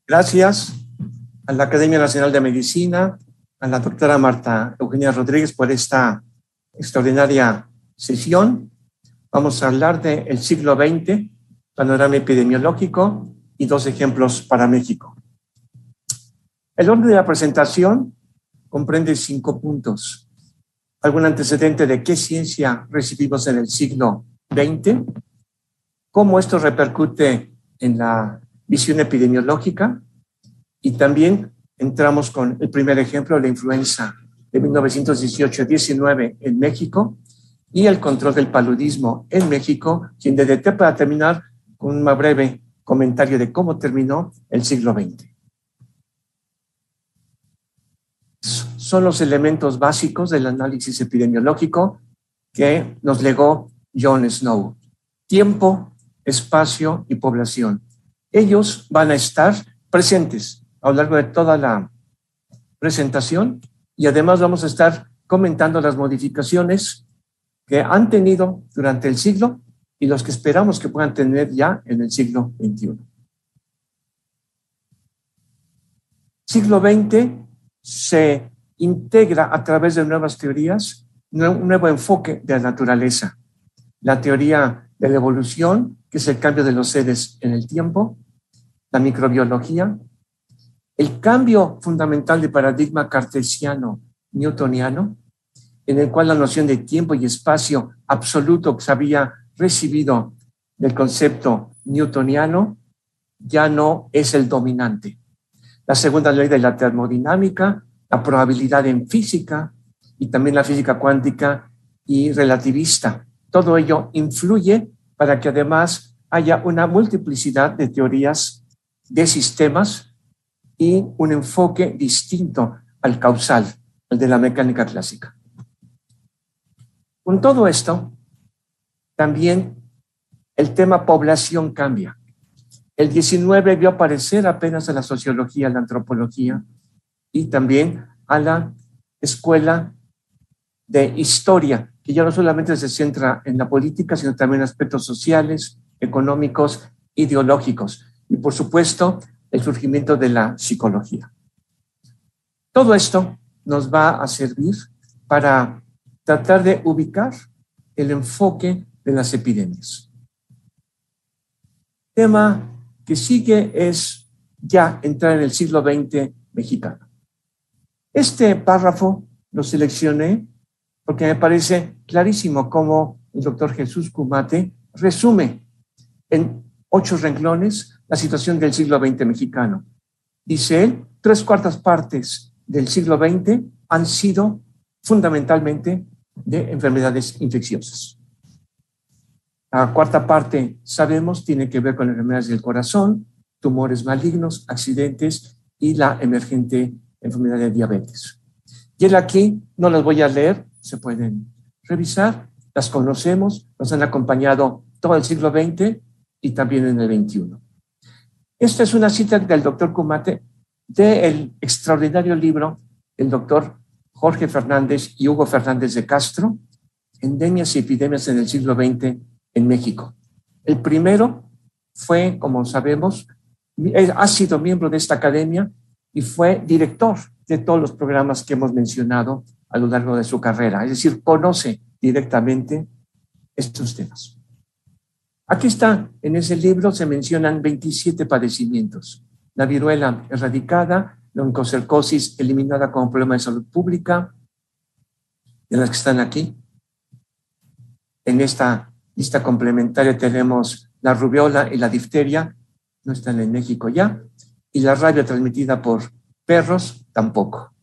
Gracias a la Academia Nacional de Medicina, a la doctora Marta Eugenia Rodríguez por esta extraordinaria sesión. Vamos a hablar del siglo XX, panorama epidemiológico y 2 ejemplos para México. El orden de la presentación comprende 5 puntos. Algún antecedente de qué ciencia recibimos en el siglo XX, cómo esto repercute en la visión epidemiológica, y también entramos con el primer ejemplo de la influenza de 1918-19 en México y el control del paludismo en México, sin DDT, para terminar con un breve comentario de cómo terminó el siglo XX. Son los elementos básicos del análisis epidemiológico que nos legó John Snow: tiempo, espacio y población. Ellos van a estar presentes a lo largo de toda la presentación y además vamos a estar comentando las modificaciones que han tenido durante el siglo y los que esperamos que puedan tener ya en el siglo XXI. Siglo XX se integra a través de nuevas teorías, un nuevo enfoque de la naturaleza. La teoría de la evolución, que es el cambio de los seres en el tiempo, la microbiología, el cambio fundamental de paradigma cartesiano-newtoniano, en el cual la noción de tiempo y espacio absoluto que se había recibido del concepto newtoniano ya no es el dominante. La segunda ley de la termodinámica, la probabilidad en física y también la física cuántica y relativista. Todo ello influye para que además haya una multiplicidad de teorías de sistemas y un enfoque distinto al causal, el de la mecánica clásica. Con todo esto, también el tema población cambia. El 19 vio aparecer apenas a la sociología, a la antropología y también a la escuela de historia, que ya no solamente se centra en la política, sino también en aspectos sociales, económicos, ideológicos y, por supuesto, el surgimiento de la psicología. Todo esto nos va a servir para tratar de ubicar el enfoque de las epidemias. El tema que sigue es ya entrar en el siglo XX mexicano. Este párrafo lo seleccioné porque me parece clarísimo cómo el doctor Jesús Kumate resume en 8 renglones la situación del siglo XX mexicano. Dice él, 3/4 partes del siglo XX han sido fundamentalmente de enfermedades infecciosas. La 4ª parte, sabemos, tiene que ver con enfermedades del corazón, tumores malignos, accidentes y la emergente enfermedad de diabetes. Y él aquí, no las voy a leer, se pueden revisar, las conocemos, nos han acompañado todo el siglo XX y también en el XXI. Esta es una cita del doctor Kumate del extraordinario libro del doctor Jorge Fernández y Hugo Fernández de Castro, Endemias y epidemias en el siglo XX en México. El primero fue, como sabemos, ha sido miembro de esta academia y fue director de todos los programas que hemos mencionado a lo largo de su carrera, es decir, conoce directamente estos temas. Aquí está, en ese libro se mencionan 27 padecimientos. La viruela erradicada, la oncocercosis eliminada como problema de salud pública, de las que están aquí. En esta lista complementaria tenemos la rubiola y la difteria, no están en México ya, y la rabia transmitida por perros tampoco.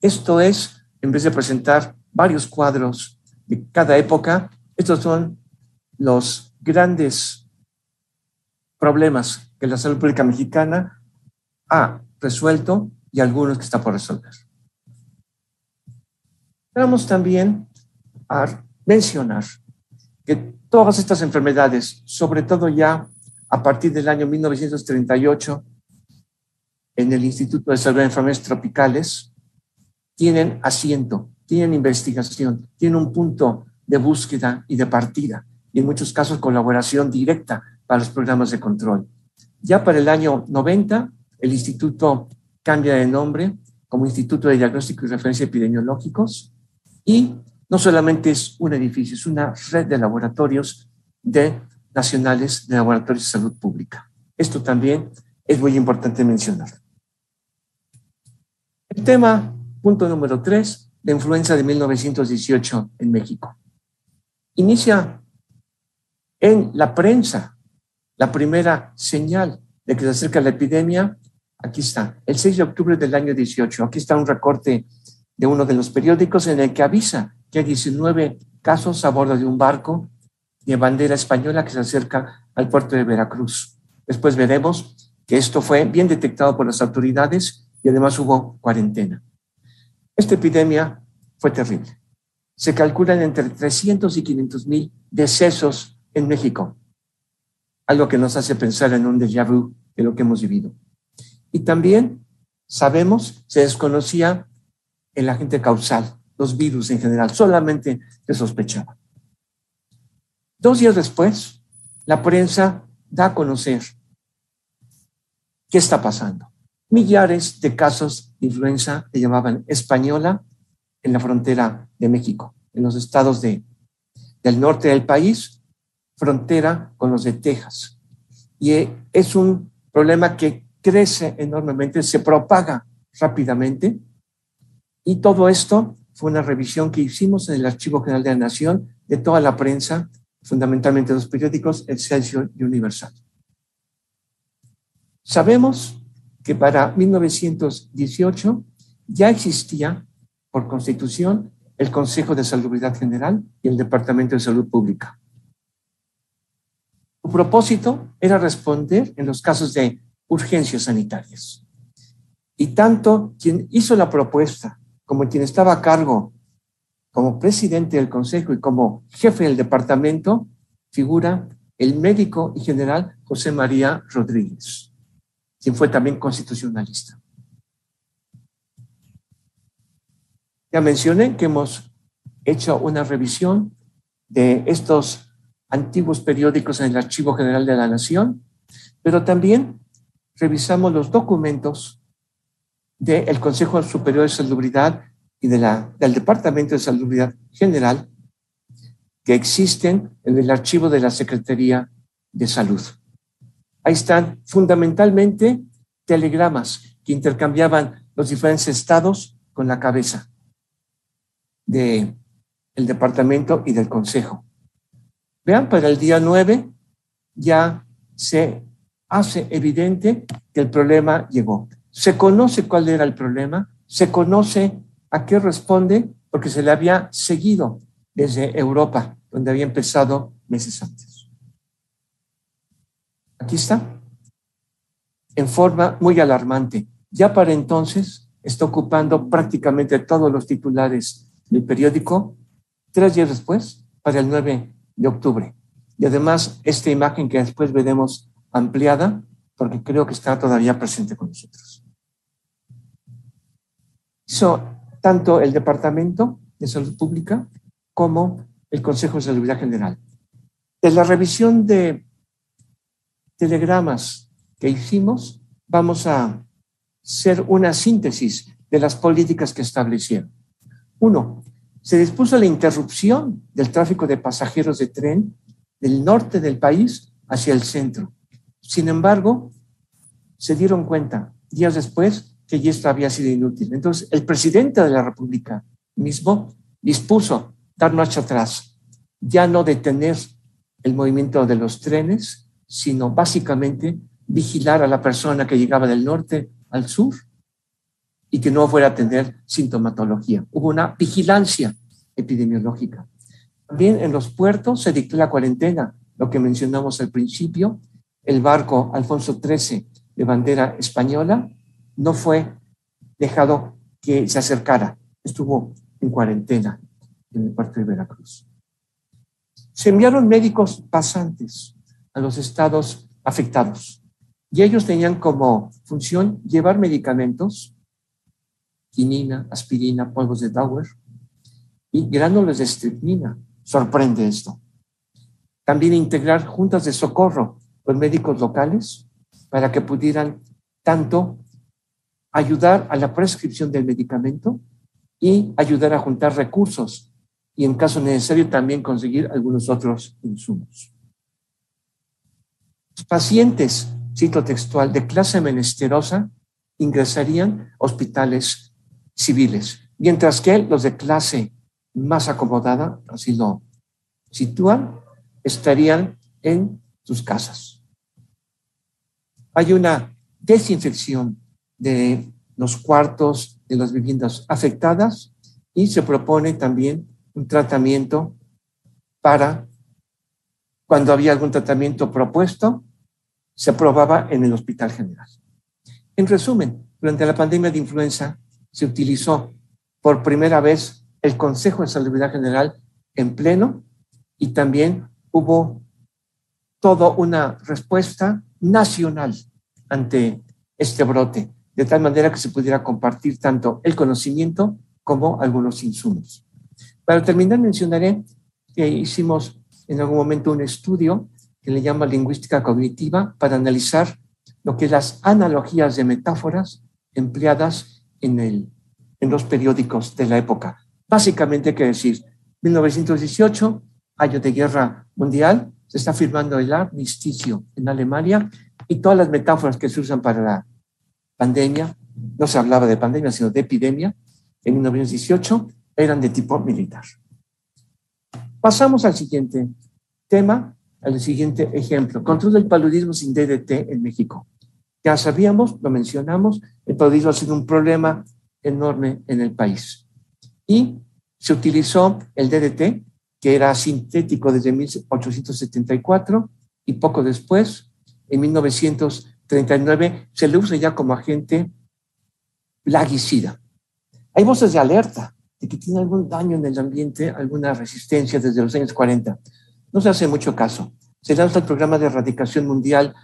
Esto es, en vez de presentar varios cuadros de cada época, estos son los grandes problemas que la salud pública mexicana ha resuelto y algunos que está por resolver. Vamos también a mencionar que todas estas enfermedades, sobre todo ya a partir del año 1938, en el Instituto de Salud de Enfermedades Tropicales, tienen asiento, tienen investigación, tienen un punto de búsqueda y de partida, y en muchos casos colaboración directa para los programas de control. Ya para el año 90 el instituto cambia de nombre como Instituto de Diagnóstico y Referencia Epidemiológicos, y no solamente es un edificio, es una red de laboratorios nacionales de laboratorios de salud pública. Esto también es muy importante mencionar. El tema, punto número 3, la influenza de 1918 en México. Inicia en la prensa la primera señal de que se acerca la epidemia. Aquí está, el 6 de octubre del año 18. Aquí está un recorte de uno de los periódicos en el que avisa que hay 19 casos a bordo de un barco de bandera española que se acerca al puerto de Veracruz. Después veremos que esto fue bien detectado por las autoridades y además hubo cuarentena. Esta epidemia fue terrible. Se calculan entre 300 y 500,000 decesos en México, algo que nos hace pensar en un déjà vu de lo que hemos vivido. Y también sabemos, se desconocía el agente causal, los virus en general, solamente se sospechaba. 2 días después, la prensa da a conocer qué está pasando. Millares de casos de influenza que llamaban española en la frontera de México, en los estados del norte del país, frontera con los de Texas. Y es un problema que crece enormemente, se propaga rápidamente, y todo esto fue una revisión que hicimos en el Archivo General de la Nación de toda la prensa, fundamentalmente los periódicos Excelsior y Universal. Sabemos que para 1918 ya existía por Constitución el Consejo de Salubridad General y el Departamento de Salud Pública. Su propósito era responder en los casos de urgencias sanitarias. Y tanto quien hizo la propuesta como quien estaba a cargo como presidente del Consejo y como jefe del departamento figura el médico y general José María Rodríguez, quien fue también constitucionalista. Ya mencioné que hemos hecho una revisión de estos antiguos periódicos en el Archivo General de la Nación, pero también revisamos los documentos del Consejo Superior de Salubridad y del Departamento de Salubridad General que existen en el archivo de la Secretaría de Salud. Ahí están fundamentalmente telegramas que intercambiaban los diferentes estados con la cabeza del departamento y del consejo. Vean, para el día 9 ya se hace evidente que el problema llegó. Se conoce cuál era el problema, se conoce a qué responde, porque se le había seguido desde Europa, donde había empezado meses antes. Aquí está, en forma muy alarmante. Ya para entonces está ocupando prácticamente todos los titulares del periódico, 3 días después, para el 9 de octubre. Y además, esta imagen que después veremos ampliada, porque creo que está todavía presente con nosotros. Hizo tanto el Departamento de Salud Pública como el Consejo de Salubridad General. De la revisión de telegramas que hicimos, vamos a hacer una síntesis de las políticas que establecieron. 1. Se dispuso la interrupción del tráfico de pasajeros de tren del norte del país hacia el centro. Sin embargo, se dieron cuenta días después que ya esto había sido inútil. Entonces, el presidente de la República mismo dispuso dar marcha atrás, ya no detener el movimiento de los trenes, sino básicamente vigilar a la persona que llegaba del norte al sur y que no fuera a tener sintomatología. Hubo una vigilancia epidemiológica. También en los puertos se dictó la cuarentena, lo que mencionamos al principio. El barco Alfonso XIII de bandera española no fue dejado que se acercara, estuvo en cuarentena en el puerto de Veracruz. Se enviaron médicos pasantes a los estados afectados y ellos tenían como función llevar medicamentos, quinina, aspirina, polvos de Dauer y gránulos de estricnina. Sorprende esto. También integrar juntas de socorro con médicos locales para que pudieran tanto ayudar a la prescripción del medicamento y ayudar a juntar recursos y en caso necesario también conseguir algunos otros insumos. Los pacientes, cito textual, de clase menesterosa ingresarían a hospitales civiles, mientras que los de clase más acomodada, así lo sitúan, estarían en sus casas. Hay una desinfección de los cuartos de las viviendas afectadas y se propone también un tratamiento para, cuando había algún tratamiento propuesto, se aprobaba en el Hospital General. En resumen, durante la pandemia de influenza se utilizó por primera vez el Consejo de Salubridad General en pleno y también hubo toda una respuesta nacional ante este brote, de tal manera que se pudiera compartir tanto el conocimiento como algunos insumos. Para terminar, mencionaré que hicimos en algún momento un estudio que le llama lingüística cognitiva para analizar lo que es las analogías de metáforas empleadas en los periódicos de la época. Básicamente, quiere decir, 1918, año de guerra mundial, se está firmando el armisticio en Alemania y todas las metáforas que se usan para la pandemia, no se hablaba de pandemia, sino de epidemia, en 1918 eran de tipo militar. Pasamos al siguiente tema, al siguiente ejemplo. Control del paludismo sin DDT en México. Ya sabíamos, lo mencionamos, el paludismo ha sido un problema enorme en el país. Y se utilizó el DDT, que era sintético desde 1874, y poco después, en 1939, se le usa ya como agente plaguicida. Hay voces de alerta de que tiene algún daño en el ambiente, alguna resistencia desde los años 40. No se hace mucho caso. Se lanza el programa de erradicación mundial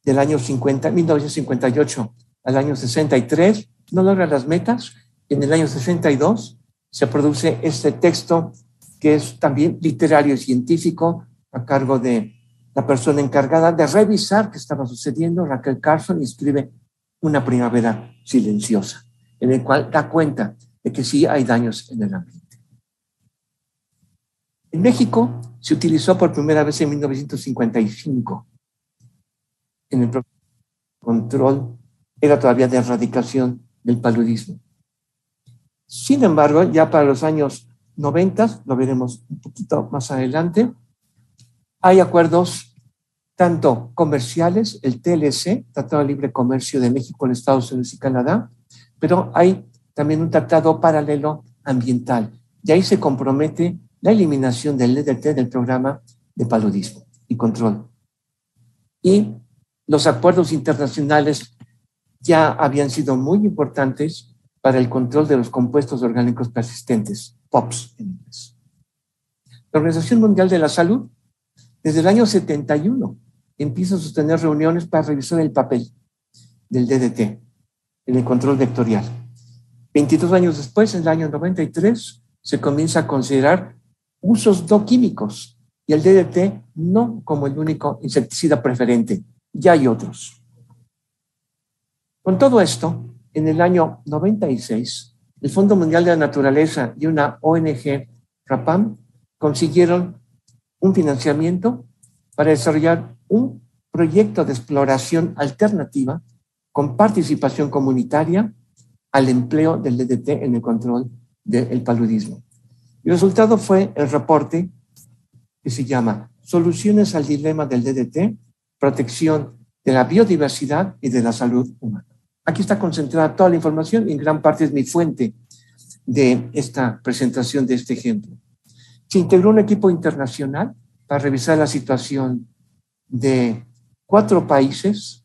del año 1958 al año 63, no logra las metas. En el año 62 se produce este texto que es también literario y científico a cargo de la persona encargada de revisar qué estaba sucediendo, Raquel Carson, y escribe Una primavera silenciosa, en el cual da cuenta de que sí hay daños en el ambiente. En México se utilizó por primera vez en 1955 en el control, era todavía de erradicación del paludismo. Sin embargo, ya para los años 90, lo veremos un poquito más adelante, hay acuerdos tanto comerciales, el TLC, Tratado de Libre Comercio de México con Estados Unidos y Canadá, pero hay también un tratado paralelo ambiental, y ahí se compromete la eliminación del DDT del programa de paludismo y control. Y los acuerdos internacionales ya habían sido muy importantes para el control de los compuestos orgánicos persistentes, POPs en inglés. La Organización Mundial de la Salud, desde el año 71, empieza a sostener reuniones para revisar el papel del DDT en el control vectorial. 22 años después, en el año 93, se comienza a considerar usos no químicos y el DDT no como el único insecticida preferente. Ya hay otros. Con todo esto, en el año 96, el Fondo Mundial de la Naturaleza y una ONG, RAPAM, consiguieron un financiamiento para desarrollar un proyecto de exploración alternativa con participación comunitaria al empleo del DDT en el control del paludismo. El resultado fue el reporte que se llama Soluciones al dilema del DDT, protección de la biodiversidad y de la salud humana. Aquí está concentrada toda la información y en gran parte es mi fuente de esta presentación de este ejemplo. Se integró un equipo internacional para revisar la situación de 4 países,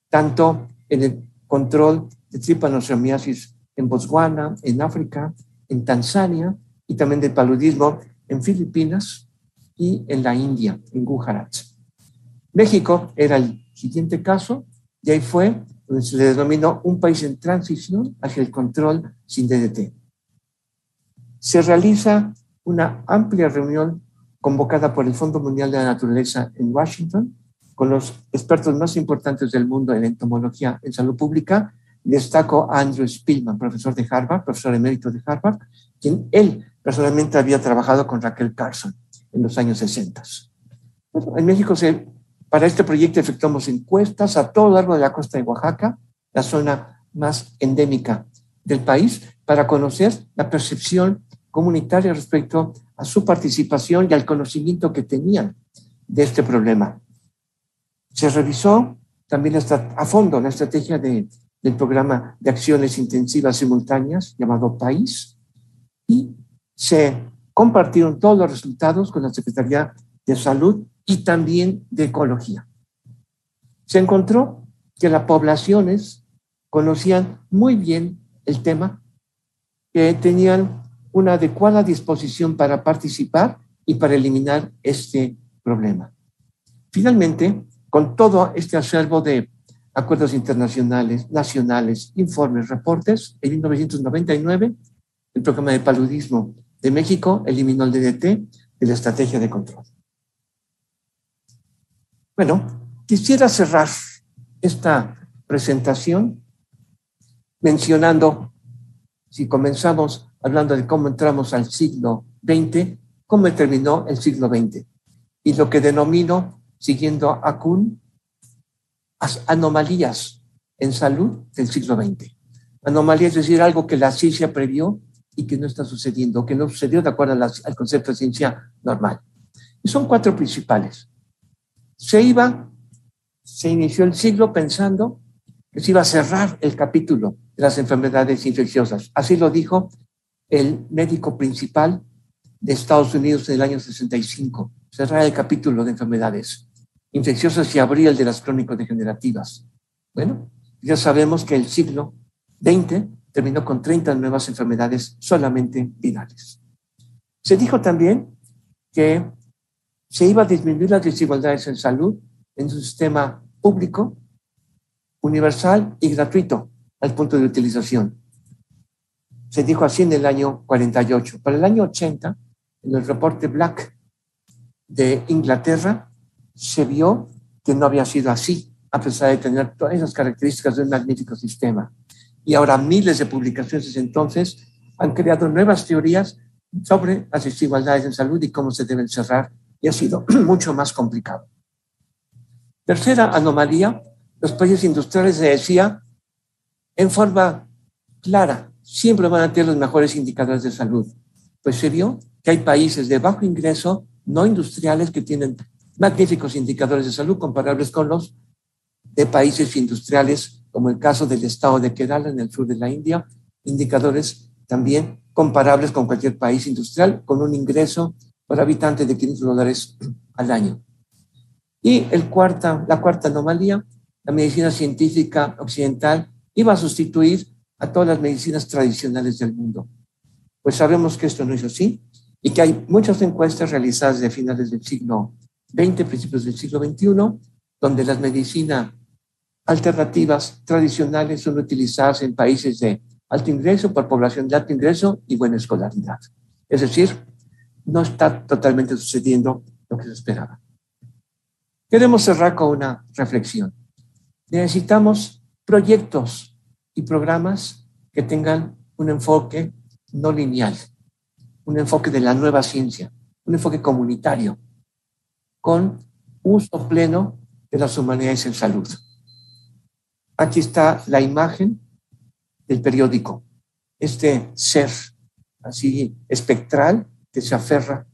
tanto en el control de trypanosomiasis en Botswana, en África, en Tanzania y también del paludismo en Filipinas y en la India, en Gujarat. México era el siguiente caso y ahí fue donde se le denominó un país en transición hacia el control sin DDT. Se realiza una amplia reunión convocada por el Fondo Mundial de la Naturaleza en Washington con los expertos más importantes del mundo en entomología en salud pública. Destaco a Andrew Spillman, profesor de Harvard, profesor emérito de Harvard, quien él personalmente había trabajado con Raquel Carson en los años 60. Bueno, en México para este proyecto efectuamos encuestas a todo lo largo de la costa de Oaxaca, la zona más endémica del país, para conocer la percepción comunitaria respecto a su participación y al conocimiento que tenían de este problema. Se revisó también a fondo la estrategia del programa de acciones intensivas simultáneas llamado PAIS, y se compartieron todos los resultados con la Secretaría de Salud y también de Ecología. Se encontró que las poblaciones conocían muy bien el tema, que tenían una adecuada disposición para participar y para eliminar este problema. Finalmente, con todo este acervo de acuerdos internacionales, nacionales, informes, reportes, en 1999, el programa de paludismo de México eliminó el DDT de la estrategia de control. Bueno, quisiera cerrar esta presentación mencionando, si comenzamos hablando de cómo entramos al siglo XX, cómo terminó el siglo XX, y lo que denomino, siguiendo a Kuhn, anomalías en salud del siglo XX. Anomalía es decir, algo que la ciencia previó y que no está sucediendo, que no sucedió de acuerdo al concepto de ciencia normal. Y son 4 principales. Se inició el siglo pensando que se iba a cerrar el capítulo de las enfermedades infecciosas. Así lo dijo el médico principal de Estados Unidos en el año 65, cerrar el capítulo de enfermedades infecciosas y abrir el de las crónico-degenerativas. Bueno, ya sabemos que el siglo XX terminó con 30 nuevas enfermedades solamente virales. Se dijo también que se iba a disminuir las desigualdades en salud en un sistema público, universal y gratuito al punto de utilización. Se dijo así en el año 48. Para el año 80, en el reporte Black de Inglaterra, se vio que no había sido así, a pesar de tener todas esas características de un magnífico sistema. Y ahora miles de publicaciones desde entonces han creado nuevas teorías sobre las desigualdades en salud y cómo se deben cerrar, y ha sido mucho más complicado. Tercera anomalía, los países industriales, se decía en forma clara, siempre van a tener los mejores indicadores de salud. Pues se vio que hay países de bajo ingreso, no industriales, que tienen magníficos indicadores de salud comparables con los de países industriales, como el caso del estado de Kerala en el sur de la India, indicadores también comparables con cualquier país industrial, con un ingreso por habitante de $500 al año. Y la cuarta anomalía, la medicina científica occidental iba a sustituir a todas las medicinas tradicionales del mundo. Pues sabemos que esto no es así y que hay muchas encuestas realizadas de finales del siglo XX, principios del siglo XXI, donde las medicinas alternativas tradicionales son utilizadas en países de alto ingreso, por población de alto ingreso y buena escolaridad. Es decir, no está totalmente sucediendo lo que se esperaba. Queremos cerrar con una reflexión. Necesitamos proyectos y programas que tengan un enfoque no lineal, un enfoque de la nueva ciencia, un enfoque comunitario, con uso pleno de las humanidades en salud. Aquí está la imagen del periódico, este ser así espectral que se aferra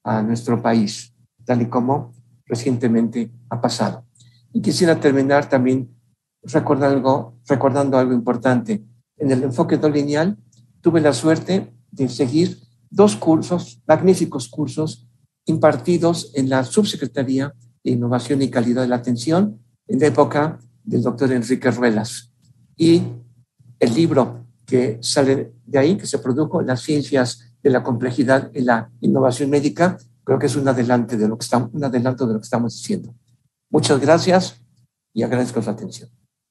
a nuestro país, tal y como recientemente ha pasado. Y quisiera terminar también recordando algo importante. En el enfoque no lineal tuve la suerte de seguir 2 cursos, magníficos cursos, impartidos en la Subsecretaría de Innovación y Calidad de la Atención en la época del doctor Enrique Ruelas. Y el libro que sale de ahí, que se produjo, Las ciencias de la complejidad en la innovación médica, creo que es un adelanto de lo que estamos diciendo. Muchas gracias y agradezco su atención.